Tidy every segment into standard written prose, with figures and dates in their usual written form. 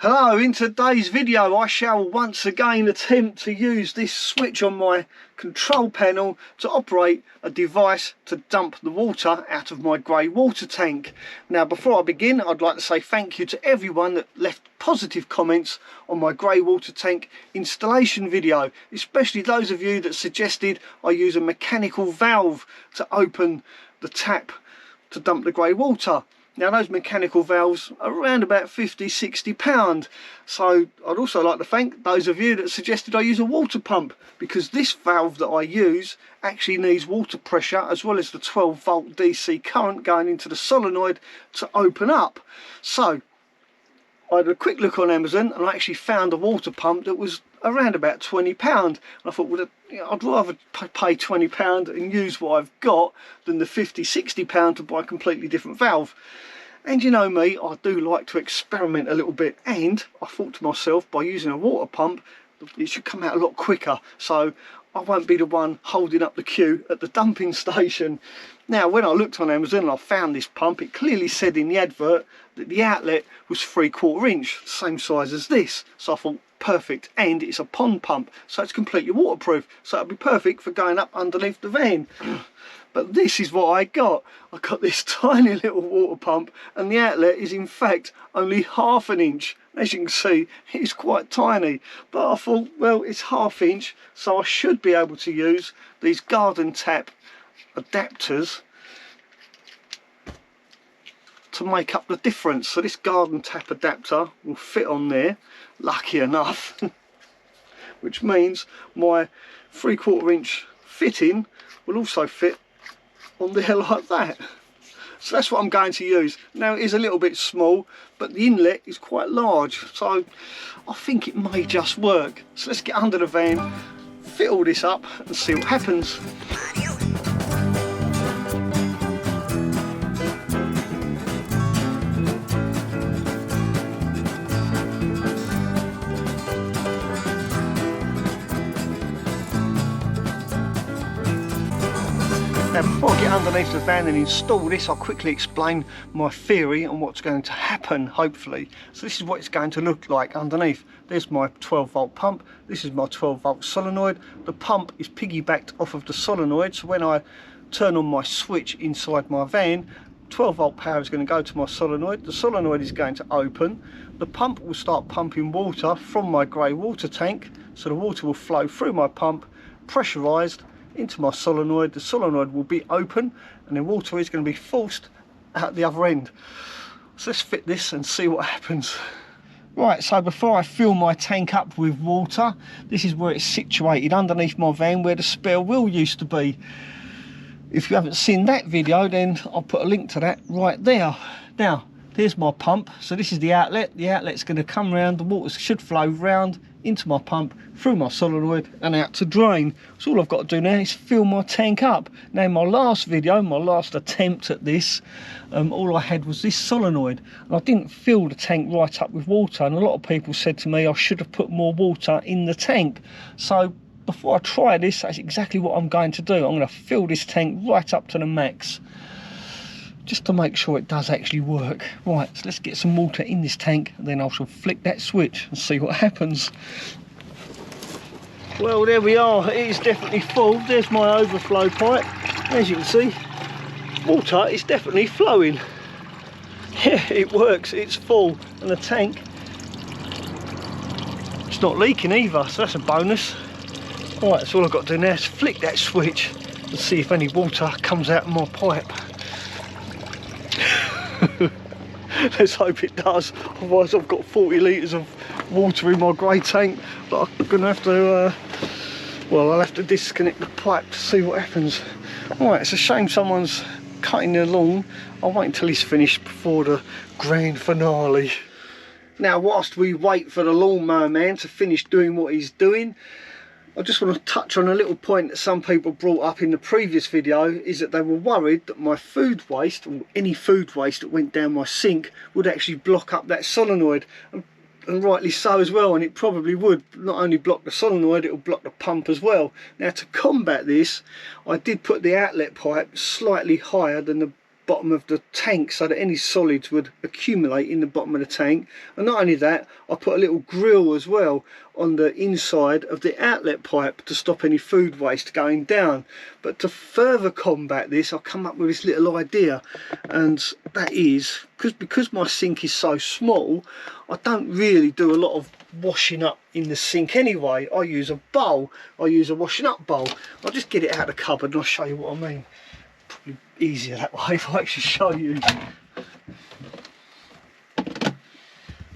Hello, in today's video I shall once again attempt to use this switch on my control panel to operate a device to dump the water out of my grey water tank. Now before I begin, I'd like to say thank you to everyone that left positive comments on my grey water tank installation video, especially those of you that suggested I use a mechanical valve to open the tap to dump the grey water. Now those mechanical valves are around about £50–60, so I'd also like to thank those of you that suggested I use a water pump, because this valve that I use actually needs water pressure as well as the 12-volt DC current going into the solenoid to open up. So I had a quick look on Amazon and I actually found a water pump that was around about £20. And I thought, well, I'd rather pay £20 and use what I've got than the £50–60 to buy a completely different valve. And you know me, I do like to experiment a little bit, and I thought to myself, by using a water pump it should come out a lot quicker, so I won't be the one holding up the queue at the dumping station. Now when I looked on Amazon and I found this pump, it clearly said in the advert that the outlet was 3/4 inch, same size as this, so I thought perfect, and it's a pond pump, so it's completely waterproof, so it'll be perfect for going up underneath the van. But this is what I got this tiny little water pump, and the outlet is in fact only ½ an inch. As you can see, it's quite tiny, but I thought, well, it's ½ inch, so I should be able to use these garden tap adapters to make up the difference. So this garden tap adapter will fit on there, lucky enough, which means my 3/4 inch fitting will also fit on there like that. So that's what I'm going to use. Now it is a little bit small, but the inlet is quite large, so I think it may just work. So let's get under the van, fit all this up and see what happens. Now before I get underneath the van and install this, I'll quickly explain my theory on what's going to happen, hopefully. So this is what it's going to look like underneath. There's my 12-volt pump, this is my 12-volt solenoid. The pump is piggybacked off of the solenoid, so when I turn on my switch inside my van, 12-volt power is going to go to my solenoid, the solenoid is going to open, the pump will start pumping water from my grey water tank, so the water will flow through my pump, pressurised, into my solenoid. The solenoid will be open and the water is going to be forced out the other end. So let's fit this and see what happens. Right, so before I fill my tank up with water, this is where it's situated underneath my van, where the spare wheel used to be. If you haven't seen that video, then I'll put a link to that right there. Now there's my pump, so this is the outlet's going to come round, the water should flow round into my pump, through my solenoid and out to drain. So all I've got to do now is fill my tank up. Now in my last video, my last attempt at this, all I had was this solenoid and I didn't fill the tank right up with water, and a lot of people said to me I should have put more water in the tank. So before I try this, that's exactly what I'm going to do. I'm going to fill this tank right up to the max, just to make sure it does actually work. Right, so let's get some water in this tank and then I shall flick that switch and see what happens. Well, there we are, it is definitely full. There's my overflow pipe. As you can see, water is definitely flowing. Yeah, it works, it's full, and the tank, it's not leaking either, so that's a bonus. Right, so all I've got to do now is flick that switch and see if any water comes out of my pipe. Let's hope it does, otherwise I've got 40 litres of water in my grey tank that I'm going to have to, well, I'll have to disconnect the pipe to see what happens. Right, it's a shame someone's cutting the lawn. I'll wait until he's finished before the grand finale. Now whilst we wait for the lawnmower man to finish doing what he's doing, I just want to touch on a little point that some people brought up in the previous video, is that they were worried that my food waste, or any food waste that went down my sink, would actually block up that solenoid. And rightly so as well, and it probably would. Not only block the solenoid, it will block the pump as well. Now to combat this, I did put the outlet pipe slightly higher than the bottom of the tank so that any solids would accumulate in the bottom of the tank. And not only that, I put a little grill as well on the inside of the outlet pipe to stop any food waste going down. But to further combat this, I've come up with this little idea, and that is because my sink is so small, I don't really do a lot of washing up in the sink anyway. I use a bowl, I use a washing up bowl. I'll just get it out of the cupboard and I'll show you what I mean. Probably easier that way if I actually show you.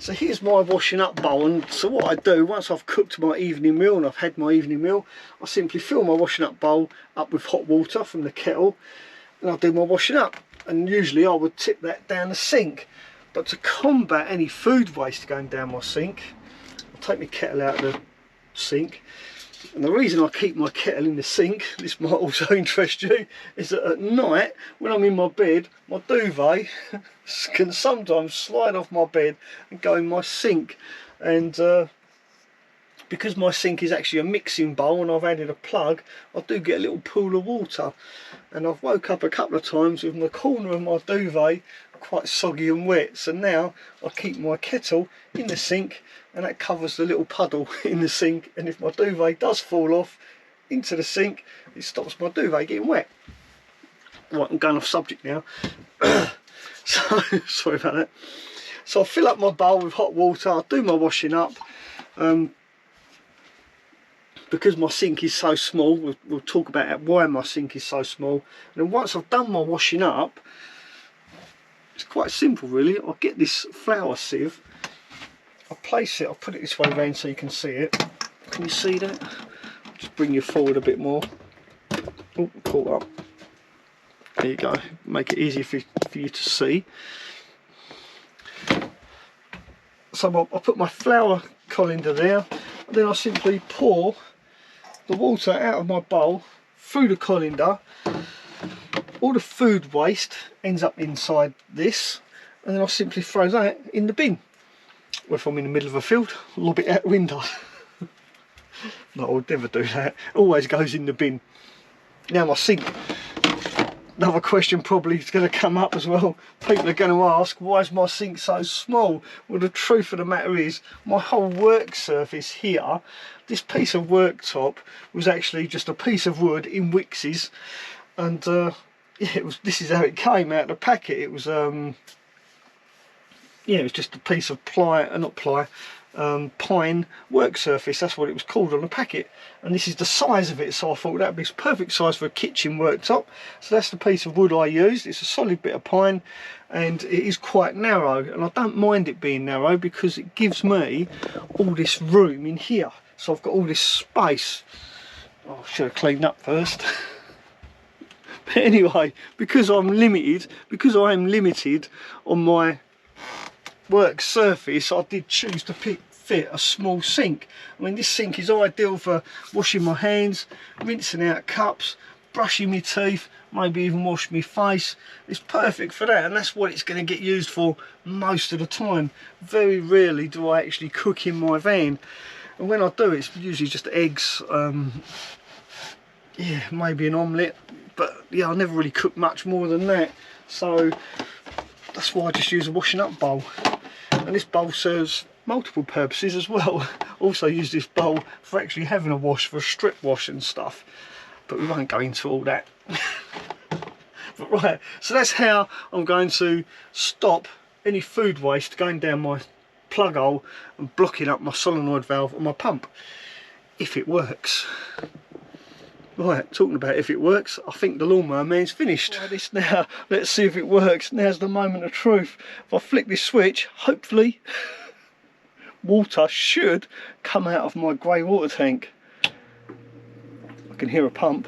So here's my washing up bowl, and so what I do, once I've cooked my evening meal and I've had my evening meal, I simply fill my washing up bowl up with hot water from the kettle and I'll do my washing up. And usually I would tip that down the sink. But to combat any food waste going down my sink, I'll take my kettle out of the sink. And the reason I keep my kettle in the sink, this might also interest you, is that at night when I'm in my bed, my duvet can sometimes slide off my bed and go in my sink. And because my sink is actually a mixing bowl and I've added a plug, I do get a little pool of water. And I've woke up a couple of times with the corner of my duvet quite soggy and wet. So now I keep my kettle in the sink and that covers the little puddle in the sink, and if my duvet does fall off into the sink, it stops my duvet getting wet. Right, I'm going off subject now. So sorry about that. So I fill up my bowl with hot water, I do my washing up. Because my sink is so small, we'll talk about why my sink is so small. And then once I've done my washing up, it's quite simple really. I'll get this flour sieve, I'll place it, I'll put it this way around so you can see it. Can you see that? Just bring you forward a bit more. Oh, caught up. There you go, make it easier for you to see. So I'll put my flour colander there, and then I'll simply pour the water out of my bowl through the colander. All the food waste ends up inside this, and then I'll simply throw that in the bin. Or if I'm in the middle of a field, lob it out the window. No, I would never do that. Always goes in the bin. Now my sink. Another question probably is going to come up as well. People are going to ask, why is my sink so small? Well, the truth of the matter is, my whole work surface here, this piece of worktop was actually just a piece of wood in Wix's, and yeah, this is how it came out of the packet. It was yeah, it was just a piece of pine work surface. That's what it was called on the packet, and this is the size of it. So I thought that would be the perfect size for a kitchen worktop. So that's the piece of wood I used. It's a solid bit of pine, and it is quite narrow, and I don't mind it being narrow because it gives me all this room in here. So I've got all this space. Oh, I should have cleaned up first. But anyway, because I am limited on my work surface, I did choose to fit a small sink. I mean, this sink is ideal for washing my hands, rinsing out cups, brushing my teeth, maybe even washing my face. It's perfect for that, and that's what it's going to get used for most of the time. Very rarely do I actually cook in my van, and when I do, it's usually just eggs, yeah, maybe an omelette, but yeah, I never really cook much more than that. So that's why I just use a washing up bowl. And this bowl serves multiple purposes as well. Also use this bowl for actually having a wash, for a strip wash and stuff, but we won't go into all that. But right, so that's how I'm going to stop any food waste going down my plug hole and blocking up my solenoid valve on my pump, if it works. Right, talking about if it works, I think the lawnmower man's finished. Try this now, let's see if it works. Now's the moment of truth. If I flick this switch, hopefully water should come out of my grey water tank. I can hear a pump.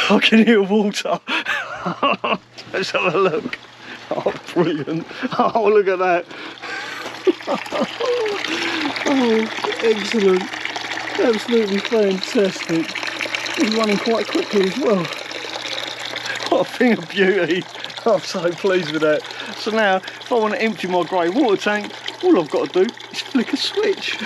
I can hear water. Let's have a look. Oh, brilliant. Oh, look at that. Oh, excellent. Absolutely fantastic. It's running quite quickly as well. What a thing of beauty. I'm so pleased with that. So now, if I want to empty my grey water tank, all I've got to do is flick a switch.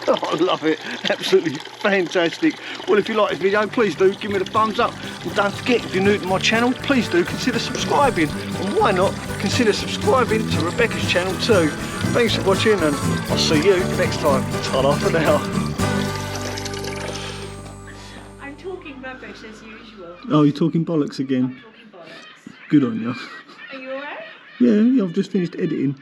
I love it, absolutely fantastic. Well, if you like this video, please do give me the thumbs up, and don't forget, if you're new to my channel, please do consider subscribing, and why not consider subscribing to Rebecca's channel too. Thanks for watching, and I'll see you next time. Ta-ra for now. I'm talking rubbish as usual. Oh, you're talking bollocks again? I'm talking bollocks. Good on you. Are you alright? Yeah, I've just finished editing.